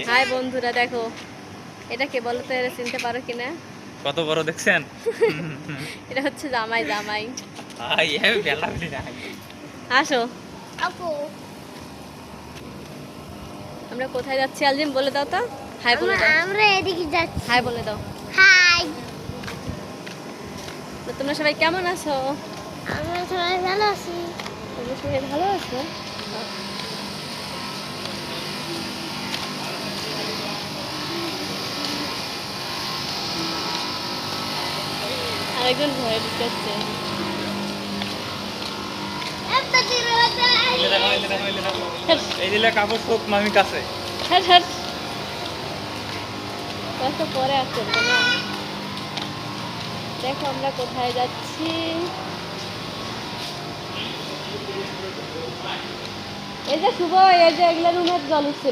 High বন্ধুরা, দেখো এটা কে বলো তো, এরা চিনতে পারো কিনা? কত বড় দেখছেন? এটা হচ্ছে জামাই। জামাই আসো। আপু আমরা কোথায় যাচ্ছি আলজিম বলে দাও তো। হাই বলে দাও। আমরা এদিকে যাচ্ছি। হাই বলে দাও। হাই, তো তোমরা সবাই কেমন আছো? আমরা সবাই ভালো আছি। তোমরা সবাই ভালো আছো? আরেকজন ভয়ে ঢুকাচ্ছে। এই দিলে কাপড় সব মামির কাছে। হ্যাঁ হ্যাঁ, কত পরে আসছে না। দেখো আমরা কোথায় যাচ্ছি। এই যে শুভ, এই যে এগুলো রুমের জল উঠছিল।